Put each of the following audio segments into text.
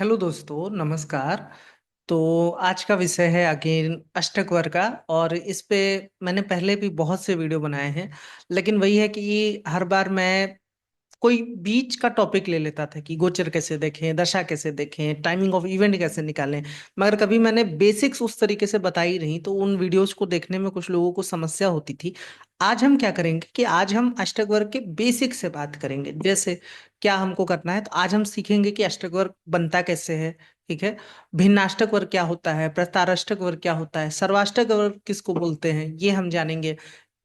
Hello दोस्तों, नमस्कार। तो आज का विषय है अगेन अष्टक वर्ग का। और इस पे मैंने पहले भी बहुत से वीडियो बनाए हैं, लेकिन वही है कि हर बार मैं कोई बीच का टॉपिक ले लेता था कि गोचर कैसे देखें, दशा कैसे देखें, टाइमिंग ऑफ इवेंट कैसे निकालें। मगर कभी मैंने बेसिक्स उस तरीके से बताई नहीं, तो उन वीडियोस को देखने में कुछ लोगों को समस्या होती थी। आज हम क्या करेंगे कि आज हम अष्टक वर्ग के बेसिक से बात करेंगे। जैसे क्या हमको करना है, तो आज हम सीखेंगे कि अष्टक वर्ग बनता कैसे है। ठीक है। भिन्नाष्टक वर्ग क्या होता है, प्रस्ताराष्टक वर्ग क्या होता है, सर्वाष्टक वर्ग किसको बोलते हैं, ये हम जानेंगे।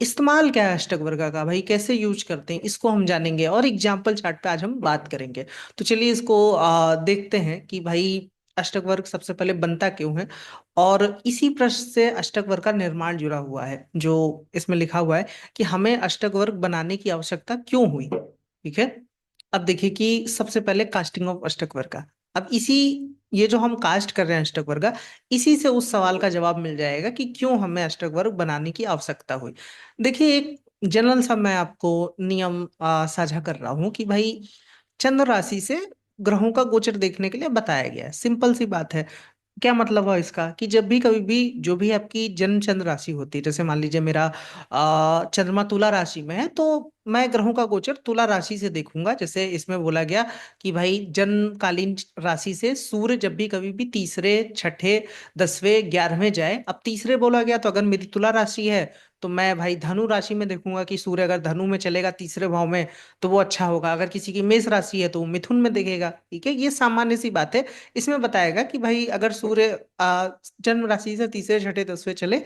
इस्तेमाल क्या है अष्टक वर्ग का, भाई कैसे यूज करते हैं, इसको हम जानेंगे। और एग्जाम्पल चार्ट पे आज हम बात करेंगे। तो चलिए इसको देखते हैं कि भाई अष्टक वर्ग सबसे पहले बनता क्यों है। और इसी प्रश्न से अष्टक वर्ग का निर्माण जुड़ा हुआ है, जो इसमें लिखा हुआ है कि हमें अष्टक वर्ग बनाने की आवश्यकता क्यों हुई। ठीक है। अब देखिए कि सबसे पहले कास्टिंग ऑफ अष्टक वर्ग का। अब इसी ये जो हम कास्ट कर रहे हैं अष्टक वर्ग का, इसी से उस सवाल का जवाब मिल जाएगा कि क्यों हमें अष्टक वर्ग बनाने की आवश्यकता हुई। देखिए एक जनरल सा मैं आपको नियम साझा कर रहा हूं कि भाई चंद्र राशि से ग्रहों का गोचर देखने के लिए बताया गया है। सिंपल सी बात है। क्या मतलब है इसका कि जब भी कभी भी जो भी आपकी जन्म चंद्र राशि होती है, जैसे मान लीजिए मेरा चंद्रमा तुला राशि में है, तो मैं ग्रहों का गोचर तुला राशि से देखूंगा। जैसे इसमें बोला गया कि भाई जन्मकालीन राशि से सूर्य जब भी कभी भी तीसरे, छठे, 10वें, 11वें जाए। अब तीसरे बोला गया, तो अगर मेरी तुला राशि है तो मैं भाई धनु राशि में देखूंगा कि सूर्य अगर धनु में चलेगा तीसरे भाव में, तो वो अच्छा होगा। अगर किसी की मेष राशि है तो वो मिथुन में देखेगा। ठीक है, ये सामान्य सी बात है। इसमें बताएगा कि भाई अगर सूर्य जन्म राशि से तीसरे, छठे, 10वें चले,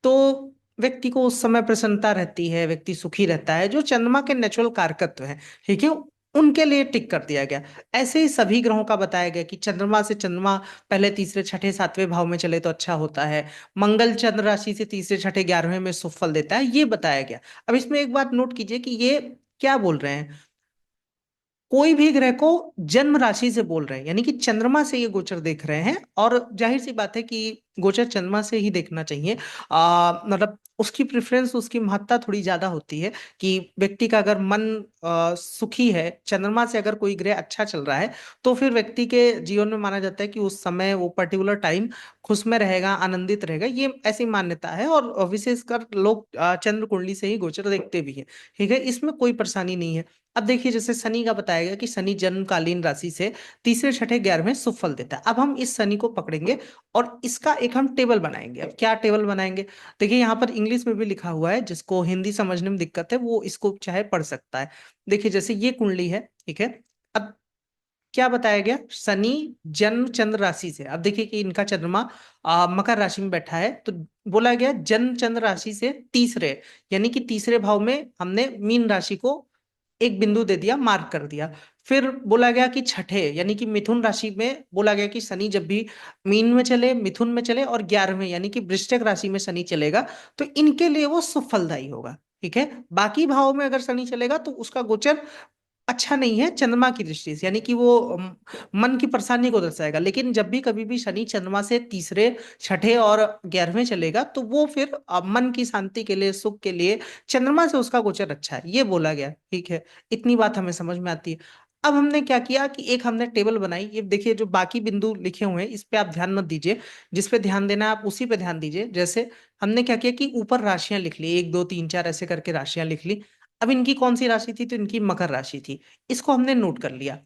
तो व्यक्ति को उस समय प्रसन्नता रहती है, व्यक्ति सुखी रहता है, जो चंद्रमा के नेचुरल कारकत्व है। ठीक है, उनके लिए टिक कर दिया गया। ऐसे ही सभी ग्रहों का बताया गया कि चंद्रमा से चंद्रमा पहले तीसरे, छठे, 7वें भाव में चले तो अच्छा होता है। मंगल चंद्र राशि से तीसरे, छठे, 11वें में शुभ फल देता है, ये बताया गया। अब इसमें एक बात नोट कीजिए कि ये क्या बोल रहे हैं। कोई भी ग्रह को जन्म राशि से बोल रहे हैं, यानी कि चंद्रमा से ये गोचर देख रहे हैं। और जाहिर सी बात है कि गोचर चंद्रमा से ही देखना चाहिए। मतलब उसकी प्रेफरेंस, उसकी महत्ता थोड़ी ज्यादा होती है कि व्यक्ति का अगर मन सुखी है, चंद्रमा से अगर कोई ग्रह अच्छा चल रहा है, तो फिर व्यक्ति के जीवन में माना जाता है कि उस समय वो पर्टिकुलर टाइम खुश में रहेगा, आनंदित रहेगा। ये ऐसी मान्यता है। और विशेषकर लोग चंद्र कुंडली से ही गोचर देखते भी हैं। ठीक है, इसमें कोई परेशानी नहीं है। अब देखिए जैसे शनि का बताया गया कि शनि जन्मकालीन राशि से तीसरे, छठे, 11वें शुभ फल देता है। अब हम इस शनि को पकड़ेंगे और इसका एक हम टेबल बनाएंगे। अब क्या टेबल बनाएंगे, देखिए यहाँ पर इंग्लिश में भी लिखा हुआ है, जिसको हिंदी समझने में दिक्कत है वो इसको चाहे पढ़ सकता है। देखिए जैसे ये कुंडली है। ठीक है। अब क्या बताया गया, शनि जन्म चंद्र राशि से। अब देखिए कि इनका चंद्रमा मकर राशि में बैठा है, तो बोला गया जन्म चंद्र राशि से तीसरे, यानी कि तीसरे भाव में हमने मीन राशि को एक बिंदु दे दिया, मार्क कर दिया। फिर बोला गया कि छठे, यानी कि मिथुन राशि में बोला गया कि शनि जब भी मीन में चले, मिथुन में चले, और 11वें यानी कि वृश्चिक राशि में शनि चलेगा, तो इनके लिए वो सुफलदायी होगा। ठीक है, बाकी भाव में अगर शनि चलेगा तो उसका गोचर अच्छा नहीं है चंद्रमा की दृष्टि से, यानी कि वो मन की परेशानी को दर्शाएगा। लेकिन जब भी कभी भी शनि चंद्रमा से तीसरे, छठे और 11वें चलेगा, तो वो फिर मन की शांति के लिए, सुख के लिए चंद्रमा से उसका गोचर अच्छा है, ये बोला गया। ठीक है, इतनी बात हमें समझ में आती है। अब हमने क्या किया कि एक हमने टेबल बनाई। ये देखिए जो बाकी बिंदु लिखे हुए हैं इस पे आप ध्यान मत दीजिए, जिस पे ध्यान देना है आप उसी पे ध्यान दीजिए। जैसे हमने क्या किया कि ऊपर राशियां लिख ली, एक, दो, तीन, चार ऐसे करके राशियां लिख ली। अब इनकी कौन सी राशि थी, तो इनकी मकर राशि थी। इसको हमने नोट कर लिया।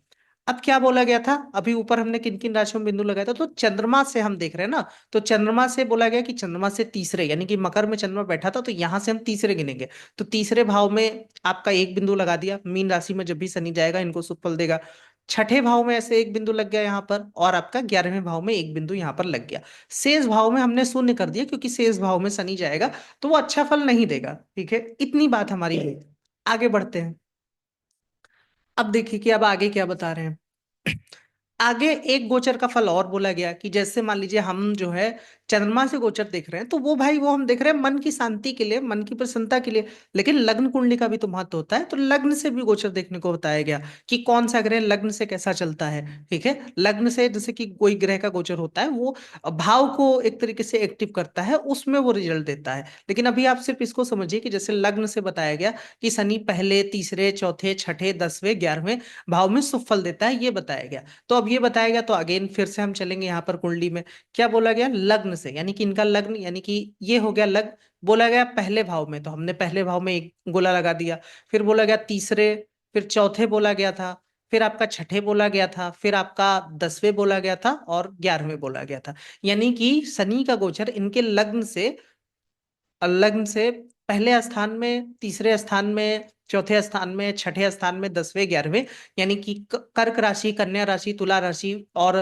अब क्या बोला गया था, अभी ऊपर हमने किन किन राशियों में बिंदु लगाया था, तो चंद्रमा से हम देख रहे हैं ना। तो चंद्रमा से बोला गया कि चंद्रमा से तीसरे, यानी कि मकर में चंद्रमा बैठा था, तो यहां से हम तीसरे गिनेंगे। तो तीसरे भाव में आपका एक बिंदु लगा दिया। मीन राशि में जब भी शनि जाएगा इनको शुभ फल देगा। छठे भाव में ऐसे एक बिंदु लग गया यहाँ पर, और आपका 11वें भाव में एक बिंदु यहाँ पर लग गया। शेष भाव में हमने शून्य कर दिया, क्योंकि शेष भाव में शनि जाएगा तो वो अच्छा फल नहीं देगा। ठीक है, इतनी बात हमारी हुई। आगे बढ़ते हैं। अब देखिए कि अब आगे क्या बता रहे हैं। आगे एक गोचर का फल और बोला गया कि जैसे मान लीजिए हम जो है चंद्रमा से गोचर देख रहे हैं, तो वो भाई वो हम देख रहे हैं मन की शांति के लिए, मन की प्रसन्नता के लिए। लेकिन लग्न कुंडली का भी तो महत्व होता है, तो लग्न से भी गोचर देखने को बताया गया कि कौन सा ग्रह लग्न से कैसा चलता है। ठीक है, लग्न से जैसे कि कोई ग्रह का गोचर होता है, वो भाव को एक तरीके से एक्टिव करता है, उसमें वो रिजल्ट देता है। लेकिन अभी आप सिर्फ इसको समझिए कि जैसे लग्न से बताया गया कि शनि पहले, तीसरे, चौथे, छठे, 10वें, 11वें भाव में शुभ फल देता है, ये बताया गया। तो अब ये बताया गया, तो अगेन फिर से हम चलेंगे यहाँ पर कुंडली में। क्या बोला गया? लग्न से, यानी कि इनका लग्न, यानी कि ये हो गया लग्न। बोला गया पहले भाव में, तो हमने पहले भाव में एक गोला लगा दिया। फिर बोला गया तीसरे, फिर चौथे बोला गया था, फिर आपका छठे बोला गया था, फिर आपका 10वें बोला गया था, और 11वें बोला गया था। यानी कि शनि का गोचर इनके लग्न से, लग्न से पहले स्थान में, तीसरे स्थान में, चौथे स्थान में, छठे स्थान में, 10वें, 11वें, यानी कि कर्क राशि, कन्या राशि, तुला राशि और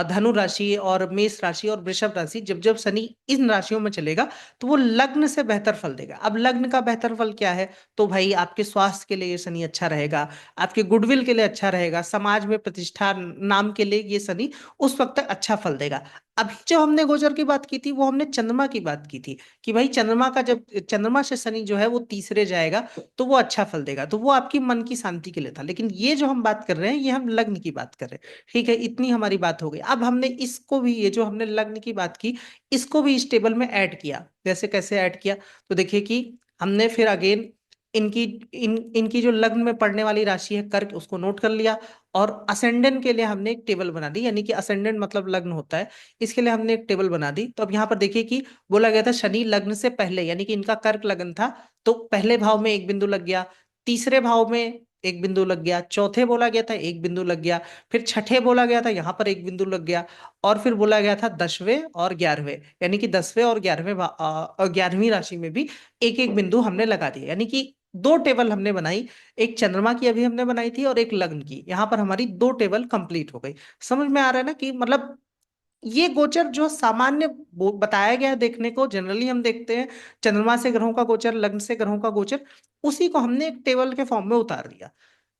धनु राशि और मेष राशि और वृषभ राशि, जब जब शनि इन राशियों में चलेगा तो वो लग्न से बेहतर फल देगा। अब लग्न का बेहतर फल क्या है? तो भाई आपके स्वास्थ्य के लिए ये शनि अच्छा रहेगा, आपके गुडविल के लिए अच्छा रहेगा, समाज में प्रतिष्ठा नाम के लिए ये शनि उस वक्त तक अच्छा फल देगा। अभी जो हमने गोचर की बात की थी वो हमने चंद्रमा की बात की थी, कि भाई चंद्रमा का, जब चंद्रमा से शनि जो है वो तीसरे जाएगा तो वो अच्छा फल देगा, तो वो आपकी मन की शांति के लिए था। लेकिन ये जो हम बात कर रहे हैं ये हम लग्न की बात कर रहे हैं। ठीक है, इतनी हमारी बात हो गई। अब हमने इसको भी, ये जो हमने लग्न की बात की, इसको भी इस टेबल में ऐड किया। जैसे कैसे ऐड किया? तो देखिए कि हमने फिर अगेन इनकी इनकी जो लग्न में पड़ने वाली राशि है कर्क, उसको नोट कर लिया। और असेंडेंट के लिए हमने एक टेबल बना दी, यानी कि असेंडेंट मतलब लग्न होता है, इसके लिए हमने एक टेबल बना दी। तो अब यहाँ पर देखिए कि बोला गया था शनि लग्न से पहले, यानी कि इनका कर्क लग्न था, तो पहले भाव में एक बिंदु लग गया, तीसरे भाव में एक बिंदु लग गया, चौथे बोला गया था एक बिंदु लग गया, फिर छठे बोला गया था यहाँ पर एक बिंदु लग गया, और फिर बोला गया था 10वें और 11वें, यानी कि 10वें और 11वीं राशि में भी एक एक बिंदु हमने लगा दिया। यानी कि दो टेबल हमने बनाई, एक चंद्रमा की अभी हमने बनाई थी और एक लग्न की। यहाँ पर हमारी दो टेबल कंप्लीट हो गई। समझ में आ रहा है ना कि मतलब ये गोचर जो सामान्य बताया गया है देखने को, जनरली हम देखते हैं चंद्रमा से ग्रहों का गोचर, लग्न से ग्रहों का गोचर, उसी को हमने एक टेबल के फॉर्म में उतार दिया।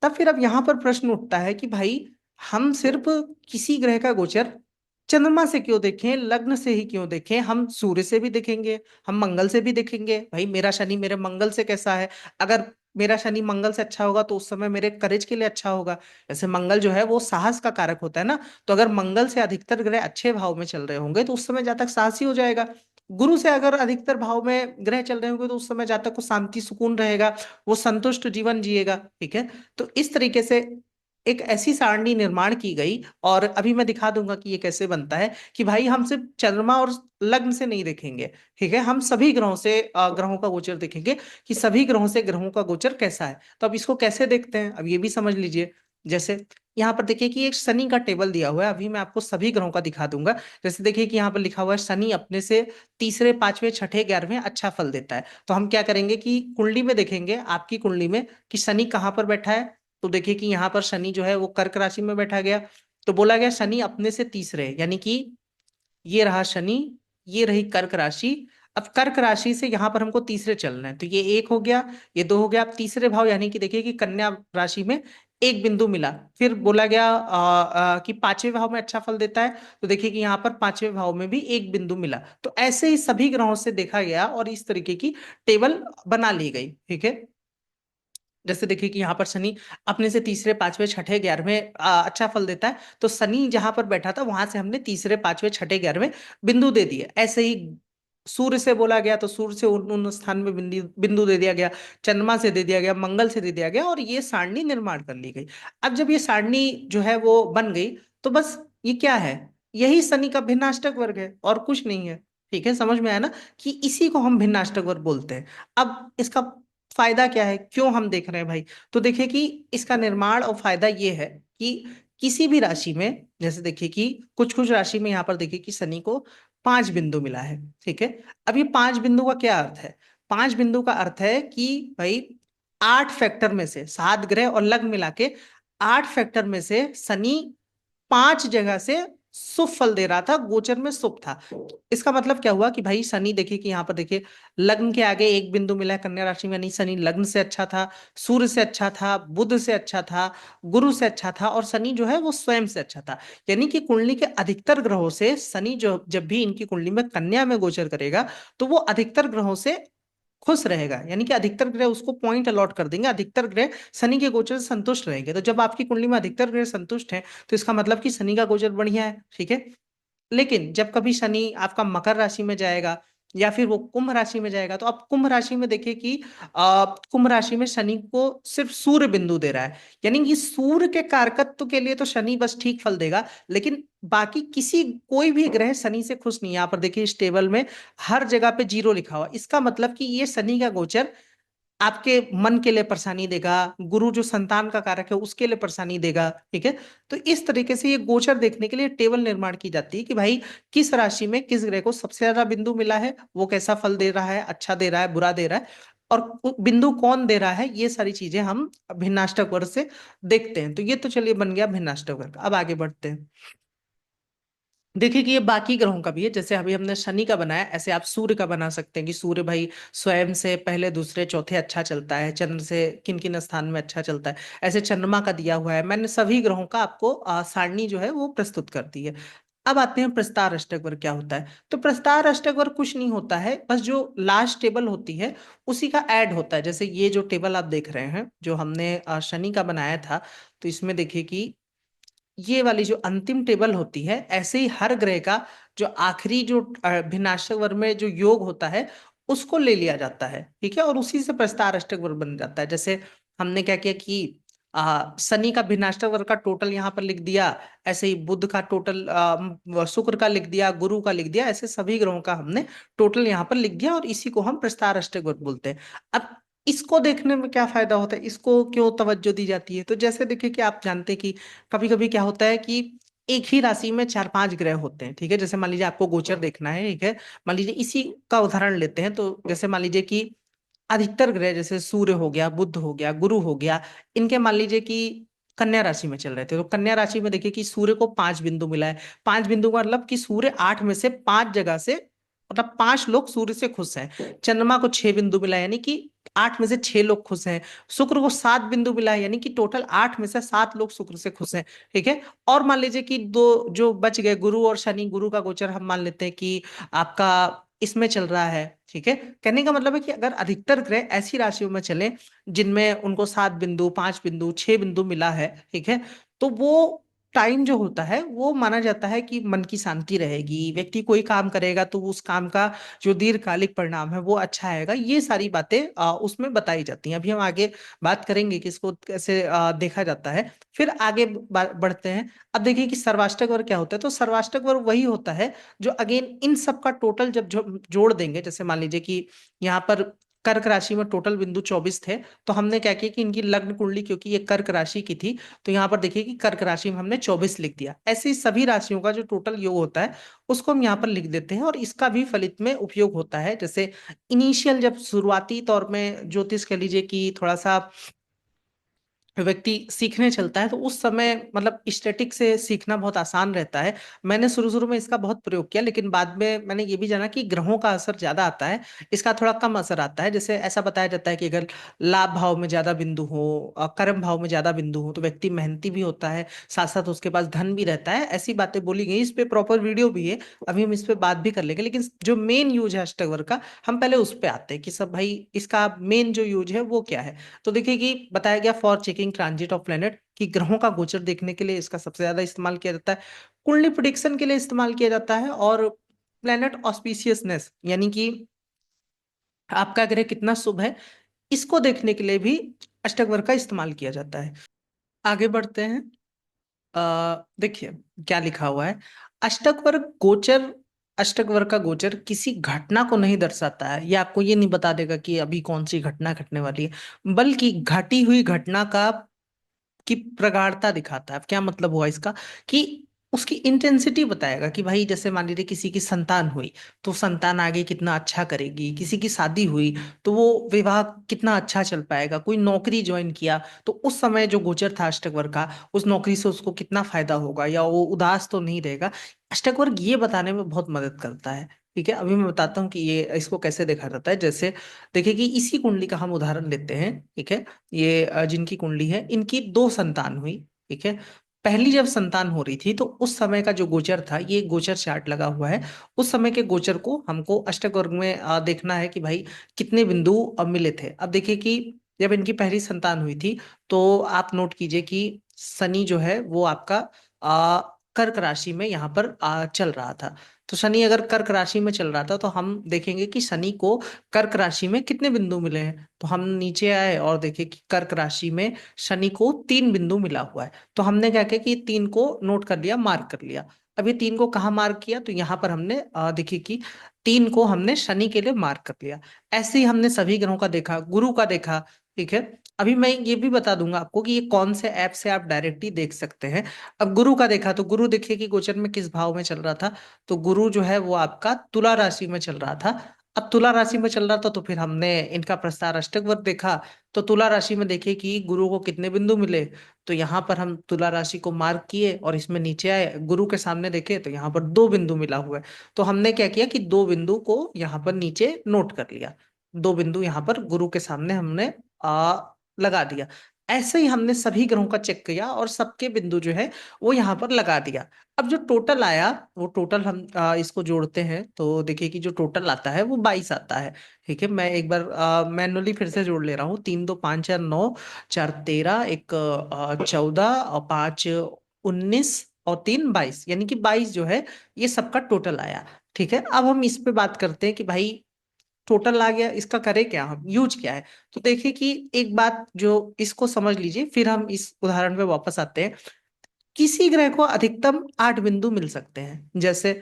तब फिर अब यहाँ पर प्रश्न उठता है कि भाई हम सिर्फ किसी ग्रह का गोचर चंद्रमा से क्यों देखें, लग्न से ही क्यों देखें? हम सूर्य से भी देखेंगे, हम मंगल से भी देखेंगे। भाई मेरा शनि मेरे मंगल से कैसा है? अगर मेरा शनि मंगल से अच्छा होगा तो उस समय मेरे करेज के लिए अच्छा होगा। जैसे मंगल जो है वो साहस का कारक होता है ना, तो अगर मंगल से अधिकतर ग्रह अच्छे भाव में चल रहे होंगे तो उस समय जातक साहसी हो जाएगा। गुरु से अगर अधिकतर भाव में ग्रह चल रहे होंगे तो उस समय जातक को शांति सुकून रहेगा, वो संतुष्ट जीवन जिएगा। ठीक है, तो इस तरीके से एक ऐसी सारणी निर्माण की गई, और अभी मैं दिखा दूंगा कि ये कैसे बनता है, कि भाई हम सिर्फ चंद्रमा और लग्न से नहीं देखेंगे। ठीक है, हम सभी ग्रहों से ग्रहों का गोचर देखेंगे, कि सभी ग्रहों से ग्रहों का गोचर कैसा है। तो अब इसको कैसे देखते हैं, अब ये भी समझ लीजिए। जैसे यहाँ पर देखिए कि एक शनि का टेबल दिया हुआ है, अभी मैं आपको सभी ग्रहों का दिखा दूंगा। जैसे देखिए कि यहाँ पर लिखा हुआ है शनि अपने से तीसरे, पांचवें, छठे, 11वें अच्छा फल देता है। तो हम क्या करेंगे कि कुंडली में देखेंगे, आपकी कुंडली में, कि शनि कहाँ पर बैठा है। तो देखिए कि यहाँ पर शनि जो है वो कर्क राशि में बैठा गया। तो बोला गया शनि अपने से तीसरे, यानी कि ये रहा शनि, ये रही कर्क राशि। अब कर्क राशि से यहाँ पर हमको तीसरे चलना है, तो ये एक हो गया, ये दो हो गया। अब तीसरे भाव, यानी कि देखिए कि कन्या राशि में एक बिंदु मिला। फिर बोला गया कि पांचवें भाव में अच्छा फल देता है, तो देखिए कि यहाँ पर पांचवें भाव में भी एक बिंदु मिला। तो ऐसे ही सभी ग्रहों से देखा गया और इस तरीके की टेबल बना ली गई। ठीक है, जैसे देखिए कि यहाँ पर शनि अपने से तीसरे, पांचवें, छठे, 11वें अच्छा फल देता है, तो शनि जहां पर बैठा था वहां से हमने तीसरे, पांचवें, छठे, 11वें बिंदु दे दिए। ऐसे ही सूर्य से बोला गया तो सूर्य से उन स्थान में बिंदु बिंदु दे दिया गया, चंद्रमा से दे दिया गया, मंगल से दे दिया गया, और ये सारणी निर्माण कर ली गई। अब जब ये सारणी जो है वो बन गई, तो बस ये क्या है? यही शनि का भिन्नाष्टक वर्ग है और कुछ नहीं है। ठीक है, समझ में आया ना कि इसी को हम भिन्नाष्टक वर्ग बोलते हैं। अब इसका फायदा क्या है, क्यों हम देख रहे हैं भाई? तो देखिए कि इसका निर्माण और फायदा ये है कि किसी भी राशि में, जैसे देखिए कि कुछ कुछ राशि में यहाँ पर देखिए कि शनि को 5 बिंदु मिला है। ठीक है, अब ये 5 बिंदु का क्या अर्थ है? 5 बिंदु का अर्थ है कि भाई 8 फैक्टर में से, 7 ग्रह और लग्न मिला के 8 फैक्टर में से शनि 5 जगह से शुभ फल दे रहा था, गोचर में शुभ था। इसका मतलब क्या हुआ कि भाई शनि देखिए कि यहाँ पर देखिए लग्न के आगे एक बिंदु मिला है कन्या राशि में, यानी शनि लग्न से अच्छा था, सूर्य से अच्छा था, बुध से अच्छा था, गुरु से अच्छा था, और शनि जो है वो स्वयं से अच्छा था। यानी कि कुंडली के अधिकतर ग्रहों से शनि जो जब भी इनकी कुंडली में कन्या में गोचर करेगा तो वो अधिकतर ग्रहों से खुश रहेगा, यानी कि अधिकतर ग्रह उसको पॉइंट अलॉट कर देंगे, अधिकतर ग्रह शनि के गोचर से संतुष्ट रहेंगे। तो जब आपकी कुंडली में अधिकतर ग्रह संतुष्ट हैं तो इसका मतलब कि शनि का गोचर बढ़िया है। ठीक है, लेकिन जब कभी शनि आपका मकर राशि में जाएगा या फिर वो कुंभ राशि में जाएगा। तो अब कुंभ राशि में देखिए कि कुंभ राशि में शनि को सिर्फ सूर्य बिंदु दे रहा है, यानी कि सूर्य के कारकत्व के लिए तो शनि बस ठीक फल देगा, लेकिन बाकी किसी कोई भी ग्रह शनि से खुश नहीं है। यहाँ पर देखिए इस टेबल में हर जगह पे जीरो लिखा हुआ, इसका मतलब कि ये शनि का गोचर आपके मन के लिए परेशानी देगा, गुरु जो संतान का कारक है उसके लिए परेशानी देगा, ठीक है। तो इस तरीके से ये गोचर देखने के लिए टेबल निर्माण की जाती है कि भाई किस राशि में किस ग्रह को सबसे ज्यादा बिंदु मिला है, वो कैसा फल दे रहा है, अच्छा दे रहा है, बुरा दे रहा है, और बिंदु कौन दे रहा है, ये सारी चीजें हम भिन्नाष्टक वर्ग से देखते हैं। तो ये तो चलिए बन गया भिन्नाष्टक वर्ग। अब आगे बढ़ते हैं। देखिए कि ये बाकी ग्रहों का भी है, जैसे अभी हमने शनि का बनाया, ऐसे आप सूर्य का बना सकते हैं कि सूर्य भाई स्वयं से पहले दूसरे चौथे अच्छा चलता है, चंद्र से किन किन स्थान में अच्छा चलता है, ऐसे चंद्रमा का दिया हुआ है। मैंने सभी ग्रहों का आपको सारणी जो है वो प्रस्तुत कर दी है। अब आते हैं प्रस्तार अष्टक वर्ग क्या होता है। तो प्रस्तार अष्टक वर्ग कुछ नहीं होता है, बस जो लास्ट टेबल होती है उसी का ऐड होता है। जैसे ये जो टेबल आप देख रहे हैं जो हमने शनि का बनाया था, तो इसमें देखिए कि ये वाली जो अंतिम टेबल होती है, ऐसे ही हर ग्रह का जो आखिरी जो भिन्नाष्टक वर्ग में जो योग होता है उसको ले लिया जाता है, ठीक है, और उसी से प्रस्तार अष्टक वर्ग बन जाता है। जैसे हमने क्या किया कि शनि का भिन्नाष्टक वर्ग का टोटल यहाँ पर लिख दिया, ऐसे ही बुध का टोटल, शुक्र का लिख दिया, गुरु का लिख दिया, ऐसे सभी ग्रहों का हमने टोटल यहाँ पर लिख दिया, और इसी को हम प्रस्तार अष्टक वर्ग बोलते हैं। अब इसको देखने में क्या फायदा होता है, इसको क्यों तवज्जो दी जाती है, तो जैसे देखिए कि आप जानते हैं कि कभी कभी क्या होता है कि एक ही राशि में चार पांच ग्रह होते हैं, ठीक है। जैसे मान लीजिए आपको गोचर देखना है, ठीक है, मान लीजिए इसी का उदाहरण लेते हैं। तो जैसे मान लीजिए कि अधिकतर ग्रह जैसे सूर्य हो गया, बुध हो गया, गुरु हो गया, इनके मान लीजिए कि कन्या राशि में चल रहे थे, तो कन्या राशि में देखिए कि सूर्य को पांच बिंदु मिला है। पांच बिंदु का मतलब कि सूर्य आठ में से पांच जगह से, मतलब पांच लोग सूर्य से खुश हैं। चंद्रमा को छह बिंदु मिला है, यानी कि आठ में से छह लोग खुश हैं। शुक्र को सात बिंदु मिला है, यानी कि टोटल आठ में से सात लोग शुक्र से खुश हैं, ठीक है। और मान लीजिए कि दो जो बच गए, गुरु और शनि, गुरु का गोचर हम मान लेते हैं कि आपका इसमें चल रहा है, ठीक है। कहने का मतलब है कि अगर अधिकतर ग्रह ऐसी राशियों में चले जिनमें उनको सात बिंदु, पांच बिंदु, छह बिंदु मिला है, ठीक है, तो वो टाइम जो होता है वो माना जाता है कि मन की शांति रहेगी, व्यक्ति कोई काम करेगा तो उस काम का जो दीर्घकालिक परिणाम है वो अच्छा आएगा। ये सारी बातें उसमें बताई जाती हैं। अभी हम आगे बात करेंगे कि इसको कैसे देखा जाता है। फिर आगे बढ़ते हैं। अब देखिए कि सर्वाष्टक वर्ग क्या होता है। तो सर्वाष्टक वर्ग वही होता है जो अगेन इन सब का टोटल जब जोड़ देंगे, जैसे मान लीजिए कि यहाँ पर कर्क राशि में टोटल बिंदु 24 थे, तो हमने क्या किया कि इनकी लग्न कुंडली क्योंकि ये कर्क राशि की थी, तो यहाँ पर देखिए कि कर्क राशि में हमने 24 लिख दिया। ऐसे ही सभी राशियों का जो टोटल योग होता है उसको हम यहाँ पर लिख देते हैं, और इसका भी फलित में उपयोग होता है। जैसे इनिशियल जब शुरुआती तौर में ज्योतिष कह लीजिए कि थोड़ा सा व्यक्ति सीखने चलता है, तो उस समय मतलब स्टैटिक से सीखना बहुत आसान रहता है। मैंने शुरू शुरू में इसका बहुत प्रयोग किया, लेकिन बाद में मैंने ये भी जाना कि ग्रहों का असर ज्यादा आता है, इसका थोड़ा कम असर आता है। जैसे ऐसा बताया जाता है कि अगर लाभ भाव में ज्यादा बिंदु हो, कर्म भाव में ज्यादा बिंदु हो, तो व्यक्ति मेहनती भी होता है, साथ साथ उसके पास धन भी रहता है। ऐसी बातें बोली गई, इस पे प्रॉपर वीडियो भी है, अभी हम इस पे बात भी कर लेंगे। लेकिन जो मेन यूज है अष्टक वर्ग का, हम पहले उस पे आते हैं कि सब भाई इसका मेन जो यूज है वो क्या है। तो देखिए कि बताया गया for checking transit of planet, कि ग्रहों का गोचर देखने के लिए इसका सबसे ज्यादा इस्तेमाल किया जाता है। कुंडली प्रिडिक्शन के लिए इस्तेमाल किया जाता है, और प्लेनेट ऑस्पिशियसनेस, यानी कि आपका ग्रह कितना शुभ है, इसको देखने के लिए भी अष्टक वर्ग का इस्तेमाल किया जाता है। आगे बढ़ते हैं। देखिए क्या लिखा हुआ है। अष्टक वर्ग गोचर, अष्टक वर्ग का गोचर किसी घटना को नहीं दर्शाता है, ये आपको ये नहीं बता देगा कि अभी कौन सी घटना घटने वाली है, बल्कि घटी हुई घटना का की प्रगाढ़ता दिखाता है। अब क्या मतलब हुआ इसका कि उसकी इंटेंसिटी बताएगा कि भाई जैसे मान लीजिए किसी की संतान हुई तो संतान आगे कितना अच्छा करेगी, किसी की शादी हुई तो वो विवाह कितना अच्छा चल पाएगा, कोई नौकरी ज्वाइन किया तो उस समय जो गोचर था अष्टक वर्ग का, उस नौकरी से उसको कितना फायदा होगा, या वो उदास तो नहीं रहेगा। अष्टक वर्ग ये बताने में बहुत मदद करता है, ठीक है। अभी मैं बताता हूँ कि ये इसको कैसे देखा जाता है। जैसे देखिए कि इसी कुंडली का हम उदाहरण लेते हैं, ठीक है। ये जिनकी कुंडली है इनकी दो संतान हुई, ठीक है। पहली जब संतान हो रही थी तो उस समय का जो गोचर था, ये गोचर चार्ट लगा हुआ है, उस समय के गोचर को हमको अष्टक वर्ग में देखना है कि भाई कितने बिंदु मिले थे। अब देखिए कि जब इनकी पहली संतान हुई थी तो आप नोट कीजिए कि शनि जो है वो आपका कर्क राशि में यहाँ पर चल रहा था। तो शनि अगर कर्क राशि में चल रहा था तो हम देखेंगे कि शनि को कर्क राशि में कितने बिंदु मिले हैं। तो हम नीचे आए और देखे कि कर्क राशि में शनि को 3 बिंदु मिला हुआ है। तो हमने क्या किया कि 3 को नोट कर लिया, मार्क कर लिया। अब ये 3 को कहाँ मार्क किया, तो यहाँ पर हमने देखिए कि 3 को हमने शनि के लिए मार्क कर लिया। ऐसे ही हमने सभी ग्रहों का देखा, गुरु का देखा। ठीक है, अभी मैं ये भी बता दूंगा आपको कि ये कौन से ऐप से आप डायरेक्टली देख सकते हैं। अब गुरु का देखा तो गुरु देखिए कि गोचर में किस भाव में चल रहा था। तो गुरु जो है वो आपका तुला राशि में चल रहा था। अब तुला राशि में चल रहा था तो फिर हमने इनका प्रस्तार अष्टक वर्ग देखा। तो तुला राशि में देखिए कि गुरु को कितने बिंदु मिले। तो यहाँ पर हम तुला राशि को मार्क किए और इसमें नीचे आए, गुरु के सामने देखे तो यहाँ पर 2 बिंदु मिला हुआ है। तो हमने क्या किया कि 2 बिंदु को यहाँ पर नीचे नोट कर लिया। 2 बिंदु यहाँ पर गुरु के सामने हमने लगा दिया। ऐसे ही हमने सभी ग्रहों का चेक किया और सबके बिंदु जो है वो यहाँ पर लगा दिया। अब जो टोटल आया वो टोटल हम इसको जोड़ते हैं तो देखिए कि जो टोटल आता है वो 22 आता है। ठीक है, मैं एक बार मैनुअली फिर से जोड़ ले रहा हूँ। 3 2 5 4 9, 4 13, एक 14 और 5 19 और 3 22, यानी कि 22 जो है ये सबका टोटल आया। ठीक है, अब हम इस पे बात करते हैं कि भाई टोटल आ गया, इसका करें क्या, हम यूज क्या है। तो देखिए कि एक बात जो इसको समझ लीजिए, फिर हम इस उदाहरण पे वापस आते हैं। किसी ग्रह को अधिकतम 8 बिंदु मिल सकते हैं। जैसे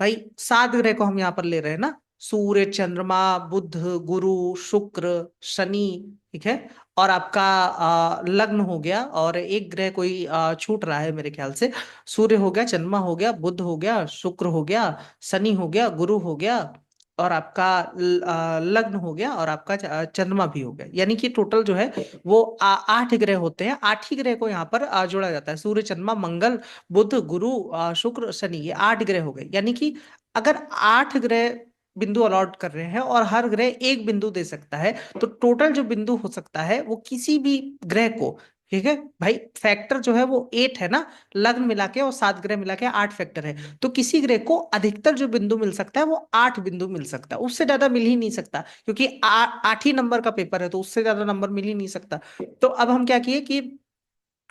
भाई 7 ग्रह को हम यहाँ पर ले रहे हैं ना, सूर्य, चंद्रमा, बुध, गुरु, शुक्र, शनि। ठीक है, और आपका लग्न हो गया और एक ग्रह कोई छूट रहा है मेरे ख्याल से। सूर्य हो गया, चंद्रमा हो गया, बुध हो गया, शुक्र हो गया, शनि हो गया, गुरु हो गया, और आपका लग्न हो गया, और आपका चंद्रमा भी हो गया। यानी कि टोटल जो है वो 8 ग्रह होते हैं। 8 ही ग्रह को यहाँ पर जोड़ा जाता है। सूर्य, चंद्रमा, मंगल, बुध, गुरु, शुक्र, शनि, ये 8 ग्रह हो गए। यानी कि अगर 8 ग्रह बिंदु अलॉट कर रहे हैं और हर ग्रह एक बिंदु दे सकता है, तो टोटल जो बिंदु हो सकता है वो किसी भी ग्रह को, ठीक है भाई, फैक्टर जो है वो 8 है ना, लग्न मिला के और 7 ग्रह मिला के 8 फैक्टर है। तो किसी ग्रह को अधिकतर जो बिंदु मिल सकता है वो 8 बिंदु मिल सकता है, उससे ज्यादा मिल ही नहीं सकता, क्योंकि 8 ही नंबर का पेपर है तो उससे ज्यादा नंबर मिल ही नहीं सकता। तो अब हम क्या किए कि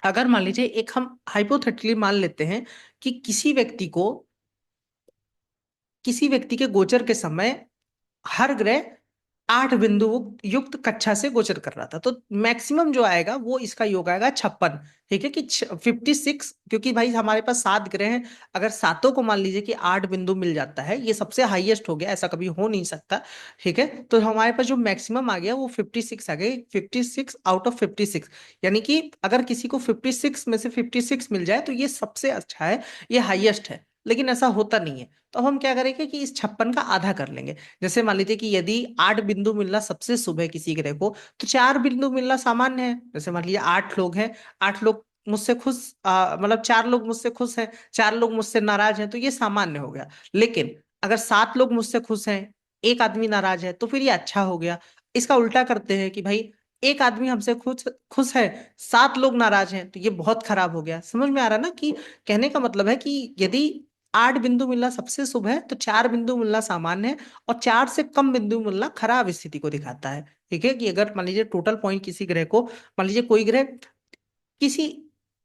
अगर मान लीजिए एक हम हाइपोथेटिकली मान लेते हैं कि किसी व्यक्ति के गोचर के समय हर ग्रह 8 बिंदु युक्त कक्षा से गोचर कर रहा था, तो मैक्सिमम जो आएगा वो इसका योग आएगा 56। ठीक है कि 56, क्योंकि भाई हमारे पास 7 ग्रह हैं। अगर सातों को मान लीजिए कि 8 बिंदु मिल जाता है, ये सबसे हाईएस्ट हो गया, ऐसा कभी हो नहीं सकता। ठीक है, तो हमारे पास जो मैक्सिमम आ गया वो 56 आ गया, 56 आउट ऑफ 56। यानी कि अगर किसी को 56 में से 56 मिल जाए तो ये सबसे अच्छा है, ये हाईएस्ट है। लेकिन ऐसा होता नहीं है, तो अब हम क्या करेंगे कि इस 56 का आधा कर लेंगे। जैसे मान लीजिए कि यदि 8 बिंदु मिलना सबसे शुभ है किसी ग्रह को, तो 4 बिंदु मिलना सामान्य है। जैसे मान लीजिए 8 लोग हैं, 8 लोग मुझसे खुश, मतलब 4 लोग मुझसे खुश हैं, 4 लोग मुझसे नाराज हैं, तो ये सामान्य हो गया। लेकिन अगर 7 लोग मुझसे खुश हैं, एक आदमी नाराज है, तो फिर ये अच्छा हो गया। इसका उल्टा करते हैं कि भाई एक आदमी हमसे खुश खुश है, 7 लोग नाराज हैं, तो ये बहुत खराब हो गया। समझ में आ रहा है ना कि कहने का मतलब है कि यदि 8 बिंदु मिलना सबसे शुभ है तो 4 बिंदु मिलना सामान्य है, और 4 से कम बिंदु मिलना खराब स्थिति को दिखाता है। ठीक है, कि अगर मान लीजिए टोटल पॉइंट किसी ग्रह को, मान लीजिए कोई ग्रह किसी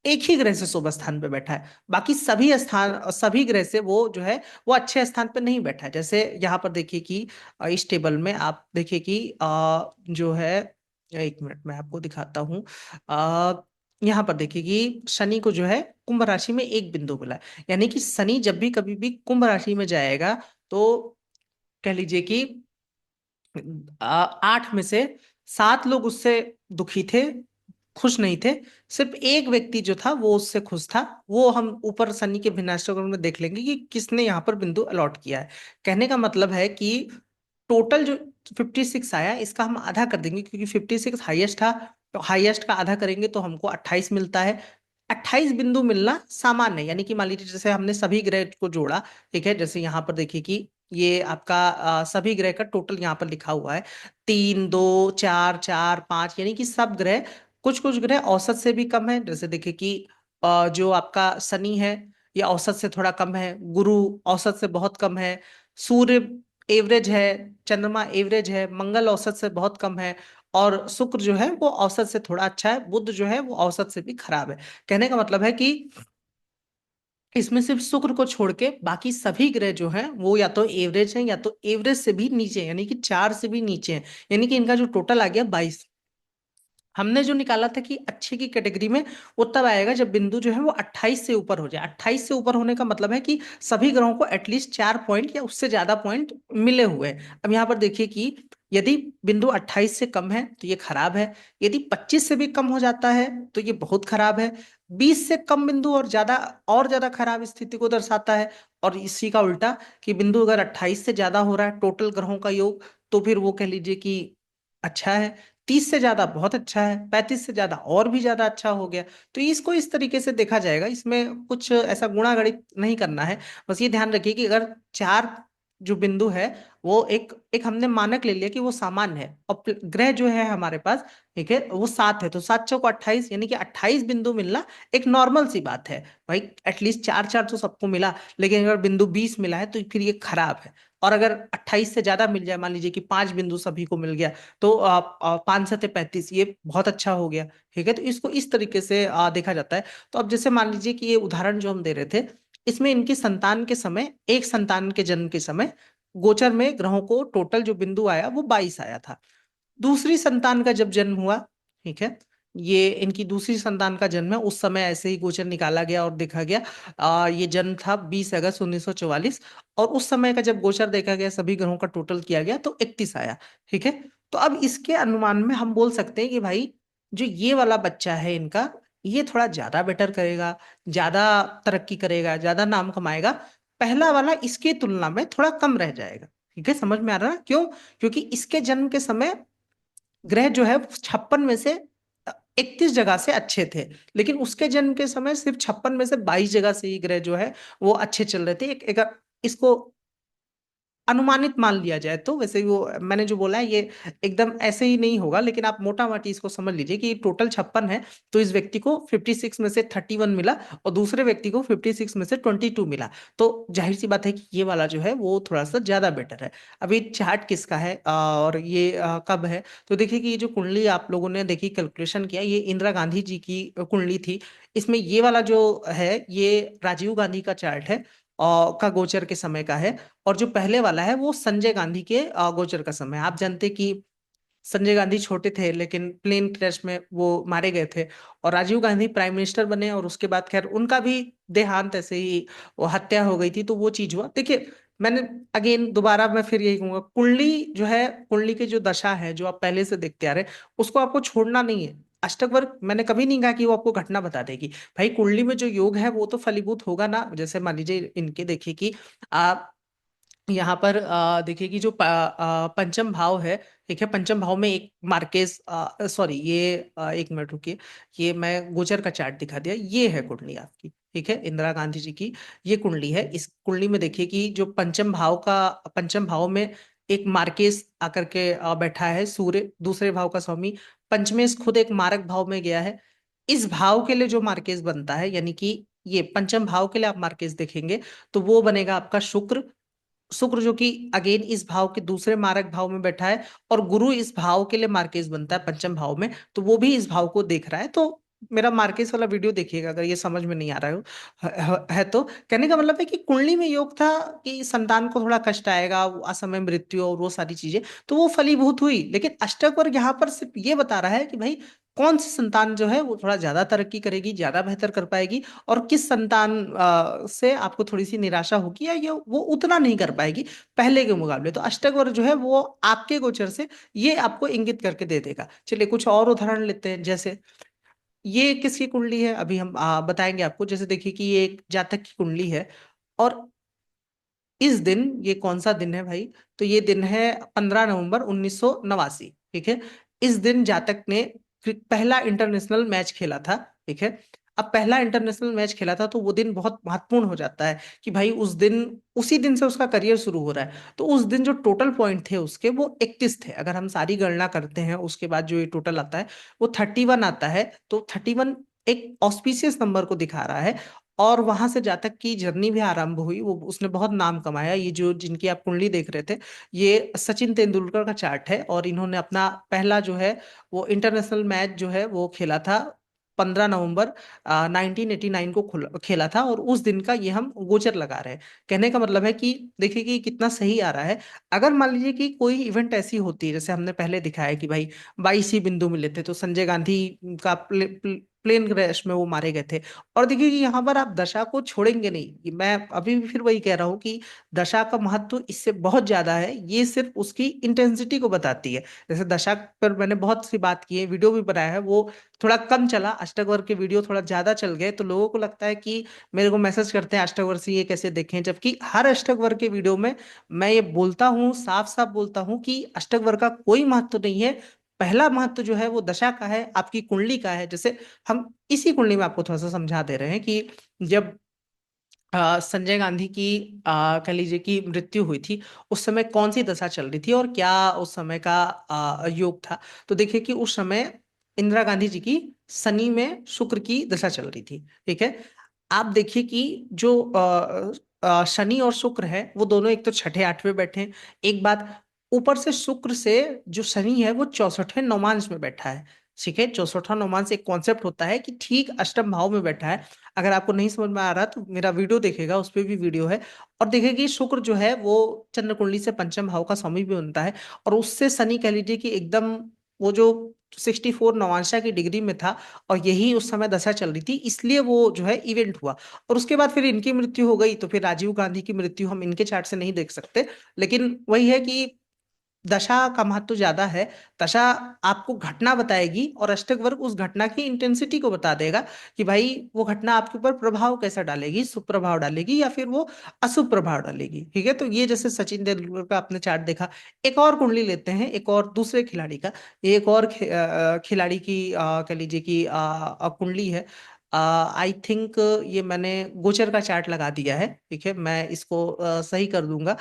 एक ही ग्रह से शुभ स्थान पे बैठा है, बाकी सभी ग्रह से वो जो है वो अच्छे स्थान पे नहीं बैठा है। जैसे यहाँ पर देखिए कि इस टेबल में आप देखिए कि जो है, एक मिनट मैं आपको दिखाता हूँ। आ, यहाँ पर देखिए कि शनि को जो है कुंभ राशि में 1 बिंदु मिला है। यानी कि शनि जब भी कभी भी कुंभ राशि में जाएगा तो कह लीजिए कि 8 में से 7 लोग उससे दुखी थे, खुश नहीं थे। सिर्फ एक व्यक्ति जो था वो उससे खुश था। वो हम ऊपर शनि के भिन्नाष्टक में देख लेंगे कि किसने यहाँ पर बिंदु अलॉट किया है। कहने का मतलब है कि टोटल जो 56 आया इसका हम आधा कर देंगे, क्योंकि 56 हाईएस्ट था, तो हाईएस्ट का आधा करेंगे तो हमको 28 मिलता है। 28 बिंदु मिलना सामान्य है। यानी कि मान लीजिए जैसे हमने सभी ग्रह को जोड़ा, ठीक है, जैसे यहाँ पर देखिए कि ये आपका सभी ग्रह का टोटल यहाँ पर लिखा हुआ है, 3 2 4 4 5, यानी कि सब ग्रह, कुछ कुछ ग्रह औसत से भी कम है। जैसे देखिए कि जो आपका शनि है ये औसत से थोड़ा कम है, गुरु औसत से बहुत कम है, सूर्य एवरेज है, चंद्रमा एवरेज है, मंगल औसत से बहुत कम है, और शुक्र जो है वो औसत से थोड़ा अच्छा है, बुध जो है वो औसत से भी खराब है। कहने का मतलब है कि इसमें सिर्फ शुक्र को छोड़ के बाकी सभी ग्रह जो हैं वो या तो एवरेज हैं या तो एवरेज से भी नीचे हैं, यानी कि 4 से भी नीचे हैं। यानी कि इनका जो टोटल आ गया 22। हमने जो निकाला था कि अच्छे की कैटेगरी में वो तब आएगा जब बिंदु जो है वो 28 से ऊपर हो जाए। 28 से ऊपर होने का मतलब है कि सभी ग्रहों को एटलीस्ट 4 पॉइंट या उससे ज्यादा पॉइंट मिले हुए हैं। अब यहाँ पर देखिए कि यदि बिंदु 28 से कम है तो ये खराब है, यदि 25 से भी कम हो जाता है तो ये बहुत खराब है, 20 से कम बिंदु और ज्यादा खराब स्थिति को दर्शाता है। और इसी का उल्टा कि बिंदु अगर 28 से ज्यादा हो रहा है टोटल ग्रहों का योग, तो फिर वो कह लीजिए कि अच्छा है, 30 से ज्यादा बहुत अच्छा है, 35 से ज्यादा और भी ज्यादा अच्छा हो गया। तो इसको इस तरीके से देखा जाएगा, इसमें कुछ ऐसा गुणा गणित नहीं करना है। बस ये ध्यान रखिए कि अगर 4 जो बिंदु है वो एक एक हमने मानक ले लिया कि वो सामान्य है, और ग्रह जो है हमारे पास, ठीक है, वो 7 है, तो 7 चौको 28, यानी कि 28 बिंदु मिलना एक नॉर्मल सी बात है भाई। एटलीस्ट 4 4 तो सबको मिला, लेकिन अगर बिंदु 20 मिला है तो फिर ये खराब है। और अगर 28 से ज्यादा मिल जाए, मान लीजिए कि 5 बिंदु सभी को मिल गया, तो 5 7 35 ये बहुत अच्छा हो गया। ठीक है, तो इसको इस तरीके से देखा जाता है। तो अब जैसे मान लीजिए कि ये उदाहरण जो हम दे रहे थे, इसमें इनकी संतान के समय, एक संतान के जन्म के समय गोचर में ग्रहों को टोटल जो बिंदु आया वो 22 आया था। दूसरी संतान का जब जन्म हुआ, ठीक है, ये इनकी दूसरी संतान का जन्म है, उस समय ऐसे ही गोचर निकाला गया और देखा गया, ये जन्म था 20 अगस्त 1944। और उस समय का जब गोचर देखा गया, सभी ग्रहों का टोटल किया गया तो 31 आया। ठीक है, तो अब इसके अनुमान में हम बोल सकते हैं कि भाई जो ये वाला बच्चा है इनका, ये थोड़ा ज्यादा बेटर करेगा, ज्यादा तरक्की करेगा, ज्यादा नाम कमाएगा। पहला वाला इसके तुलना में थोड़ा कम रह जाएगा। ठीक है, समझ में आ रहा है क्यों? क्योंकि इसके जन्म के समय ग्रह जो है 56 में से 31 जगह से अच्छे थे, लेकिन उसके जन्म के समय सिर्फ 56 में से 22 जगह से ही ग्रह जो है वो अच्छे चल रहे थे। इसको अनुमानित मान लिया जाए तो, वैसे वो मैंने जो बोला है ये एकदम ऐसे ही नहीं होगा, लेकिन आप मोटा माटी इसको समझ लीजिए कि टोटल 56 है, तो इस व्यक्ति को 56 में से 31 मिला और दूसरे व्यक्ति को 56 में से 22 मिला। तो जाहिर सी बात है कि ये वाला जो है वो थोड़ा सा ज्यादा बेटर है। अभी चार्ट किसका है और ये कब है, तो देखिए कि ये जो कुंडली आप लोगों ने देखी, कैलकुलेशन किया, ये इंदिरा गांधी जी की कुंडली थी। इसमें ये वाला जो है ये राजीव गांधी का चार्ट है, का गोचर के समय का है। और जो पहले वाला है वो संजय गांधी के गोचर का समय है। आप जानते कि संजय गांधी छोटे थे लेकिन प्लेन क्रैश में वो मारे गए थे, और राजीव गांधी प्राइम मिनिस्टर बने, और उसके बाद खैर उनका भी देहांत ऐसे ही, वो हत्या हो गई थी, तो वो चीज हुआ। देखिए, मैंने अगेन दोबारा मैं फिर यही कहूंगा, कुंडली जो है, कुंडली की जो दशा है जो आप पहले से देखते आ रहे हैं, उसको आपको छोड़ना नहीं है। अष्टक वर्ग मैंने कभी नहीं कहा कि वो आपको घटना बता देगी। भाई कुंडली में जो योग है वो तो फलीभूत होगा ना। जैसे मान लीजिए इनके देखिए कि आप यहाँ पर देखिए कि जो पंचम भाव है, ठीक है, पंचम भाव में एक मार्केस, सॉरी ये एक मिनट रुकिए, ये मैं गोचर का चार्ट दिखा दिया, ये है कुंडली आपकी, ठीक है, इंदिरा गांधी जी की ये कुंडली है। इस कुंडली में देखिए कि जो पंचम भाव में एक मार्केस आकर के बैठा है, सूर्य दूसरे भाव का स्वामी, पंचमेश खुद एक मारक भाव में गया है। इस भाव के लिए जो मार्केस बनता है, यानी कि ये पंचम भाव के लिए आप मार्केस देखेंगे तो वो बनेगा आपका शुक्र। शुक्र जो कि अगेन इस भाव के दूसरे मारक भाव में बैठा है, और गुरु इस भाव के लिए मार्केस बनता है पंचम भाव में, तो वो भी इस भाव को देख रहा है। तो मेरा मार्केस वाला वीडियो देखिएगा अगर ये समझ में नहीं आ रहा है तो। कहने का मतलब है कि कुंडली में योग था कि संतान को थोड़ा कष्ट आएगा, वो असमय मृत्यु और वो सारी चीजें, तो वो फलीभूत हुई। लेकिन अष्टक वर्ग यहाँ पर सिर्फ ये बता रहा है कि भाई कौन सी संतान जो है वो थोड़ा ज्यादा तरक्की करेगी, ज्यादा बेहतर कर पाएगी, और किस संतान से आपको थोड़ी सी निराशा होगी या ये वो उतना नहीं कर पाएगी पहले के मुकाबले। तो अष्टक वर्ग जो है वो आपके गोचर से ये आपको इंगित करके दे देगा। चलिए कुछ और उदाहरण लेते हैं। जैसे ये किसकी कुंडली है, अभी हम बताएंगे आपको। जैसे देखिए कि ये एक जातक की कुंडली है, और इस दिन, ये कौन सा दिन है भाई, तो ये दिन है 15 नवंबर 1989। ठीक है, इस दिन जातक ने पहला इंटरनेशनल मैच खेला था। ठीक है, अब पहला इंटरनेशनल मैच खेला था तो वो दिन बहुत महत्वपूर्ण हो जाता है कि भाई उस दिन, उसी दिन से उसका करियर शुरू हो रहा है। तो उस दिन जो टोटल पॉइंट थे उसके वो 31 थे। अगर हम सारी गणना करते हैं उसके बाद जो ये टोटल आता है वो 31 आता है। तो 31 एक ऑस्पिशियस नंबर को दिखा रहा है। और वहां से जातक की जर्नी भी आरंभ हुई, वो उसने बहुत नाम कमाया। ये जो जिनकी आप कुंडली देख रहे थे, ये सचिन तेंदुलकर का चार्ट है, और इन्होंने अपना पहला जो है वो इंटरनेशनल मैच जो है वो खेला था 15 नवंबर 1989 को खेला था, और उस दिन का ये हम गोचर लगा रहे हैं। कहने का मतलब है कि देखिए कि कितना सही आ रहा है। अगर मान लीजिए कि कोई इवेंट ऐसी होती है, जैसे हमने पहले दिखाया कि भाई 22 ही बिंदु मिले थे, तो संजय गांधी का प्लेन क्रैश में वो मारे गए थे। और देखिए कि यहाँ पर आप दशा को छोड़ेंगे नहीं, कि मैं अभी भी फिर वही कह रहा हूँ कि दशा का महत्व इससे बहुत ज्यादा है। ये सिर्फ उसकी इंटेंसिटी को बताती है। जैसे दशा पर मैंने बहुत सी बात की है, वीडियो भी बनाया है, वो थोड़ा कम चला, अष्टक वर्ग के वीडियो थोड़ा ज्यादा चल गए, तो लोगों को लगता है कि मेरे को मैसेज करते हैं अष्टक वर्ग से ये कैसे देखें, जबकि हर अष्टक वर्ग के वीडियो में मैं ये बोलता हूँ, साफ साफ बोलता हूँ कि अष्टक वर्ग का कोई महत्व नहीं है। पहला महत्व जो है वो दशा का है, आपकी कुंडली का है। जैसे हम इसी कुंडली में आपको थोड़ा सा समझा दे रहे हैं कि जब संजय गांधी की कह लीजिए कि मृत्यु हुई थी, उस समय कौन सी दशा चल रही थी और क्या उस समय का योग था। तो देखिए कि उस समय इंदिरा गांधी जी की शनि में शुक्र की दशा चल रही थी। ठीक है, आप देखिए कि जो शनि और शुक्र है, वो दोनों एक तो छठे आठवें बैठे हैं। एक बात, ऊपर से शुक्र से जो शनि है वो 64वें नौमांश में बैठा है। ठीक है, 64वां नौमांश एक कॉन्सेप्ट होता है कि ठीक अष्टम भाव में बैठा है। अगर आपको नहीं समझ में आ रहा तो मेरा वीडियो देखिएगा, उस पर भी वीडियो है। और देखिए कि शुक्र जो है वो चंद्र कुंडली से पंचम भाव का स्वामी भी बनता है, और उससे शनि कह लीजिए कि एकदम वो जो 64 नवांशा की डिग्री में था, और यही उस समय दशा चल रही थी, इसलिए वो जो है इवेंट हुआ। और उसके बाद फिर इनकी मृत्यु हो गई, तो फिर राजीव गांधी की मृत्यु हम इनके चार्ट से नहीं देख सकते। लेकिन वही है कि दशा का महत्व ज्यादा है। दशा आपको घटना बताएगी, और अष्टक वर्ग उस घटना की इंटेंसिटी को बता देगा कि भाई वो घटना आपके ऊपर प्रभाव कैसा डालेगी, शुभ प्रभाव डालेगी या फिर वो अशुभ प्रभाव डालेगी। ठीक है, तो ये जैसे सचिन तेंदुलकर का आपने चार्ट देखा। एक और कुंडली लेते हैं, एक और दूसरे खिलाड़ी का। ये एक और खिलाड़ी की कह लीजिए कि कुंडली है। आई थिंक ये मैंने गोचर का चार्ट लगा दिया है। ठीक है, मैं इसको सही कर दूंगा।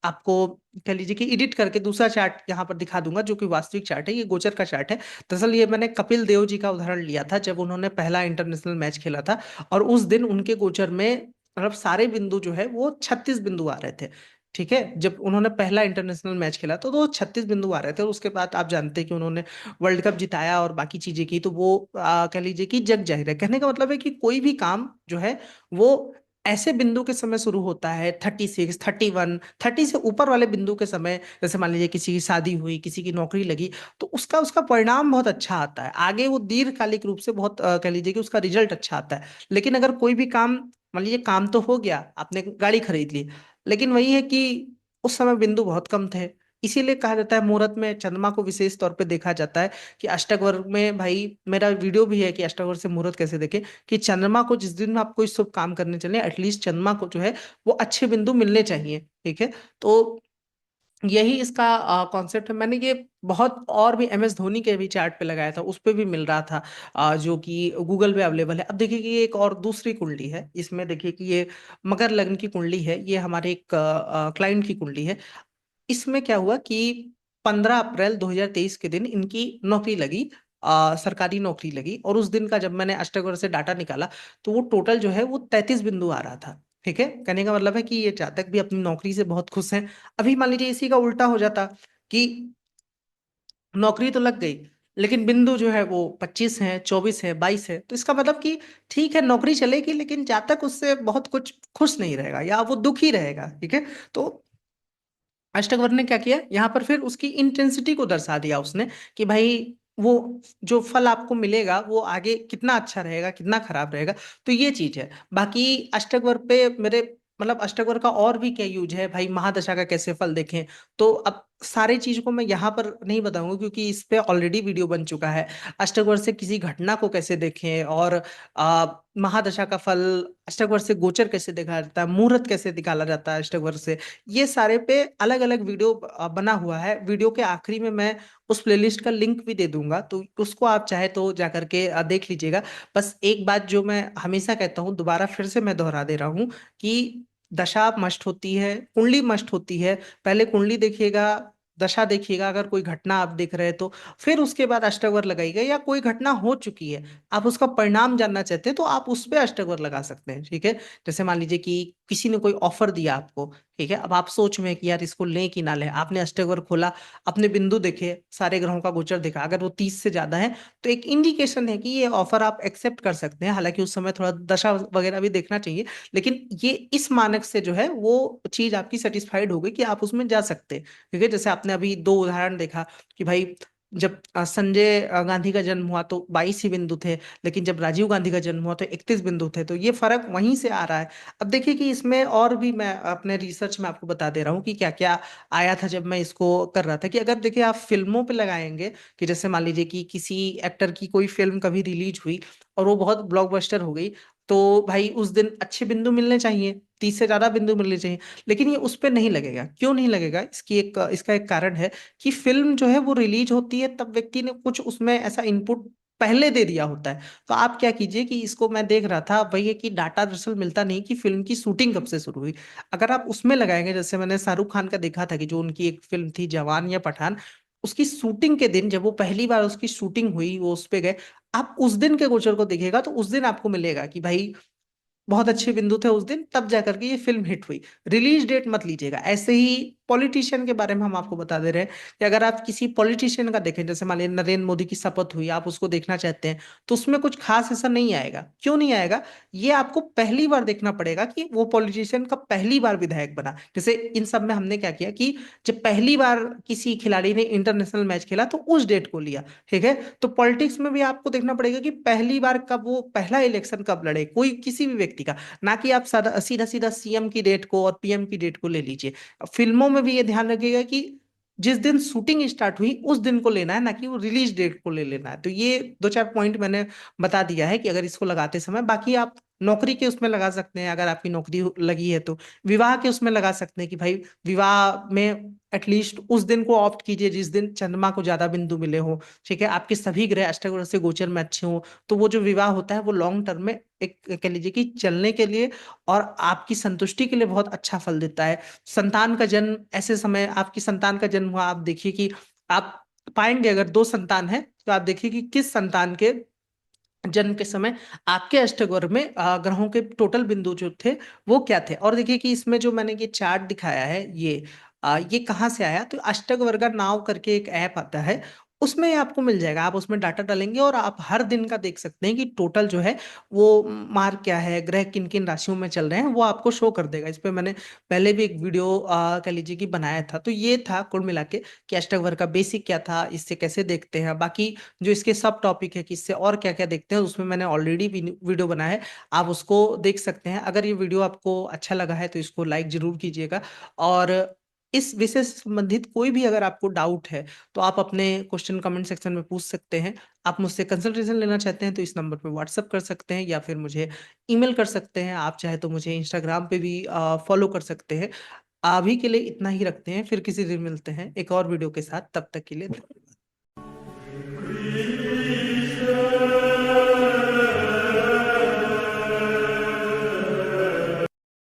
आपको कह लीजिए कि एडिट करके दूसरा चार्ट यहाँ पर दिखा दूंगा, जो कि वास्तविक चार्ट है, ये गोचर का चार्ट है। दरअसल ये मैंने कपिल देव जी का उदाहरण लिया था, जब उन्होंने पहला इंटरनेशनल मैच खेला था, और उस दिन उनके गोचर में मतलब सारे बिंदु जो है वो 36 बिंदु आ रहे थे। ठीक है, जब उन्होंने पहला इंटरनेशनल मैच खेला तो 36 बिंदु आ रहे थे, और उसके बाद आप जानते हैं कि उन्होंने वर्ल्ड कप जिताया और बाकी चीजें की, तो वो कह लीजिए कि जग जाहिर है। कहने का मतलब है कि कोई भी काम जो है वो ऐसे बिंदु के समय शुरू होता है, 36, 31, 30 से ऊपर वाले बिंदु के समय। जैसे मान लीजिए किसी की शादी हुई, किसी की नौकरी लगी, तो उसका उसका परिणाम बहुत अच्छा आता है, आगे वो दीर्घकालिक रूप से बहुत कह लीजिए कि उसका रिजल्ट अच्छा आता है। लेकिन अगर कोई भी काम, मान लीजिए काम तो हो गया, आपने गाड़ी खरीद ली, लेकिन वही है कि उस समय बिंदु बहुत कम थे। इसीलिए कहा जाता है मुहूर्त में चंद्रमा को विशेष तौर पे देखा जाता है, कि अष्टक वर्ग में भाई मेरा वीडियो भी है कि अष्टक वर्ग से मुहूर्त कैसे देखें, कि चंद्रमा को जिस दिन आप कोई शुभ काम करने चले, एटलीस्ट चंद्रमा को जो है वो अच्छे बिंदु मिलने चाहिए। ठीक है, तो यही इसका कॉन्सेप्ट है। मैंने ये बहुत और भी एम एस धोनी के भी चार्ट पे लगाया था, उस पे भी मिल रहा था, जो कि गूगल पे अवेलेबल है। अब देखिए कि ये एक और दूसरी कुंडली है, इसमें देखिए कि ये मकर लग्न की कुंडली है, ये हमारे एक क्लाइंट की कुंडली है। इसमें क्या हुआ कि 15 अप्रैल 2023 के दिन इनकी नौकरी लगी, सरकारी नौकरी लगी, और उस दिन का जब मैंने अष्टगर से डाटा निकाला, तो वो टोटल जो है वो 33 बिंदु आ रहा था। ठीक है, कहने का मतलब है कि ये जातक भी अपनी नौकरी से बहुत खुश हैं। अभी मान लीजिए इसी का उल्टा हो जाता कि नौकरी तो लग गई, लेकिन बिंदु जो है वो 25 है, 24 है, 22 है, तो इसका मतलब कि ठीक है नौकरी चलेगी, लेकिन जातक उससे बहुत कुछ खुश नहीं रहेगा, या वो दुखी रहेगा। ठीक है, तो अष्टक ने क्या किया यहाँ पर, फिर उसकी इंटेंसिटी को दर्शा दिया उसने, कि भाई वो जो फल आपको मिलेगा वो आगे कितना अच्छा रहेगा, कितना खराब रहेगा। तो ये चीज है। बाकी अष्टक पे मेरे मतलब अष्टक का और भी क्या यूज है भाई, महादशा का कैसे फल देखें, तो अब सारी चीज को मैं यहाँ पर नहीं बताऊंगा, क्योंकि इस पे ऑलरेडी वीडियो बन चुका है। अष्टक से किसी घटना को कैसे देखें, और महादशा का फल अष्टक से गोचर कैसे देखा जाता है, मुहूर्त कैसे निकाला जाता है अष्टक से, ये सारे पे अलग अलग वीडियो बना हुआ है। वीडियो के आखिरी में मैं उस प्लेलिस्ट का लिंक भी दे दूंगा, तो उसको आप चाहे तो जा करके देख लीजिएगा। बस एक बात जो मैं हमेशा कहता हूँ, दोबारा फिर से मैं दोहरा दे रहा हूँ, कि दशा मस्ट होती है, कुंडली मस्ट होती है। पहले कुंडली देखिएगा, दशा देखिएगा, अगर कोई घटना आप देख रहे हैं तो, फिर उसके बाद अष्टवर लगाइएगा। या कोई घटना हो चुकी है, आप उसका परिणाम जानना चाहते हैं, तो आप उस पर अष्टवर लगा सकते हैं। ठीक है, जैसे मान लीजिए कि किसी ने कोई ऑफर दिया आपको, ठीक है, अब आप सोच में कि यार इसको लें कि ना लें। आपने अष्टक खोला, अपने बिंदु देखे, सारे ग्रहों का गोचर देखा, अगर वो 30 से ज्यादा है तो एक इंडिकेशन है कि ये ऑफर आप एक्सेप्ट कर सकते हैं। हालांकि उस समय थोड़ा दशा वगैरह भी देखना चाहिए, लेकिन ये इस मानक से जो है वो चीज आपकी सेटिस्फाइड हो गई कि आप उसमें जा सकते हैं। ठीक है, जैसे आपने अभी दो उदाहरण देखा कि भाई जब संजय गांधी का जन्म हुआ तो 22 ही बिंदु थे, लेकिन जब राजीव गांधी का जन्म हुआ तो 31 बिंदु थे। तो ये फर्क वहीं से आ रहा है। अब देखिए कि इसमें और भी मैं अपने रिसर्च में आपको बता दे रहा हूँ कि क्या क्या आया था जब मैं इसको कर रहा था। कि अगर देखिए आप फिल्मों पे लगाएंगे, कि जैसे मान लीजिए कि किसी एक्टर की कोई फिल्म कभी रिलीज हुई और वो बहुत ब्लॉकबस्टर हो गई, तो भाई उस दिन अच्छे बिंदु मिलने चाहिए, 30 से ज्यादा बिंदु मिलने चाहिए। लेकिन ये उस पे नहीं लगेगा। क्यों नहीं लगेगा? इसका एक कारण है कि फिल्म जो है वो रिलीज होती है तब व्यक्ति ने कुछ उसमें ऐसा इनपुट पहले दे दिया होता है। तो आप क्या कीजिए कि इसको मैं देख रहा था, वही है कि डाटा दरअसल मिलता नहीं कि फिल्म की शूटिंग कब से शुरू हुई। अगर आप उसमें लगाएंगे, जैसे मैंने शाहरुख खान का देखा था कि जो उनकी एक फिल्म थी जवान या पठान, उसकी शूटिंग के दिन जब वो पहली बार उसकी शूटिंग हुई, वो उस पे गए, आप उस दिन के गोचर को देखिएगा तो उस दिन आपको मिलेगा कि भाई बहुत अच्छे बिंदु थे उस दिन, तब जाकर के ये फिल्म हिट हुई। रिलीज डेट मत लीजिएगा। ऐसे ही पॉलिटिशियन के बारे में हम आपको बता दे रहे हैं कि अगर आप किसी पॉलिटिशियन का देखें, जैसे मान लीजिए नरेंद्र मोदी की शपथ हुई, आप उसको देखना चाहते हैं, तो उसमें कुछ खास ऐसा नहीं आएगा। क्यों नहीं आएगा? ये आपको पहली बार देखना पड़ेगा कि वो पॉलिटिशियन का पहली बार विधायक बना। जैसे इन सब में हमने क्या किया कि जब पहली बार किसी खिलाड़ी ने इंटरनेशनल मैच खेला तो उस डेट को लिया। ठीक है, तो पॉलिटिक्स में भी आपको देखना पड़ेगा कि पहली बार कब, वो पहला इलेक्शन कब लड़े, कोई किसी भी व्यक्ति का। ना कि आप सीधा सीधा सीएम की डेट को और पीएम की डेट को ले लीजिए। फिल्मों में भी ये ध्यान रखिएगा कि जिस दिन शूटिंग स्टार्ट हुई उस दिन को लेना है, ना कि वो रिलीज डेट को ले लेना है। तो ये दो चार पॉइंट मैंने बता दिया है कि अगर इसको लगाते समय, बाकी आप नौकरी के उसमें लगा सकते हैं, अगर आपकी नौकरी लगी है तो विवाह के उसमें लगा सकते हैं कि भाई विवाह में एटलीस्ट उस दिन को ऑप्ट कीजिए जिस दिन चंद्रमा को ज्यादा बिंदु मिले हो। ठीक है, आपके सभी ग्रह अष्टग्रह से गोचर में अच्छे हो, तो वो जो विवाह होता है वो लॉन्ग टर्म में एक कह लीजिए कि चलने के लिए और आपकी संतुष्टि के लिए बहुत अच्छा फल देता है। संतान का जन्म, ऐसे समय आपकी संतान का जन्म हुआ, आप देखिए कि आप पाएंगे अगर दो संतान है तो आप देखिए कि किस संतान के जन्म के समय आपके अष्टवर्ग में ग्रहों के टोटल बिंदु जो थे वो क्या थे। और देखिए कि इसमें जो मैंने ये चार्ट दिखाया है, ये कहाँ से आया, तो अष्टक वर्गा नाव करके एक ऐप आता है, उसमें आपको मिल जाएगा। आप उसमें डाटा डालेंगे और आप हर दिन का देख सकते हैं कि टोटल जो है वो मार्क क्या है, ग्रह किन किन राशियों में चल रहे हैं, वो आपको शो कर देगा। इस पे मैंने पहले भी एक वीडियो कह लीजिए कि बनाया था। तो ये था कुल मिला के कि अष्टक वर्ग का बेसिक क्या था, इससे कैसे देखते हैं। बाकी जो इसके सब टॉपिक है कि इससे और क्या क्या देखते हैं, उसमें मैंने ऑलरेडी वीडियो बनाया है, आप उसको देख सकते हैं। अगर ये वीडियो आपको अच्छा लगा है तो इसको लाइक जरूर कीजिएगा। और इस विषय से संबंधित कोई भी अगर आपको डाउट है तो आप अपने क्वेश्चन कमेंट सेक्शन में पूछ सकते हैं। आप मुझसे कंसल्टेशन लेना चाहते हैं तो इस नंबर पे व्हाट्सअप कर सकते हैं या फिर मुझे ईमेल कर सकते हैं। आप चाहे तो मुझे इंस्टाग्राम पे भी फॉलो कर सकते हैं। अभी के लिए इतना ही रखते हैं, फिर किसी दिन मिलते हैं एक और वीडियो के साथ। तब तक के लिए धन्यवाद।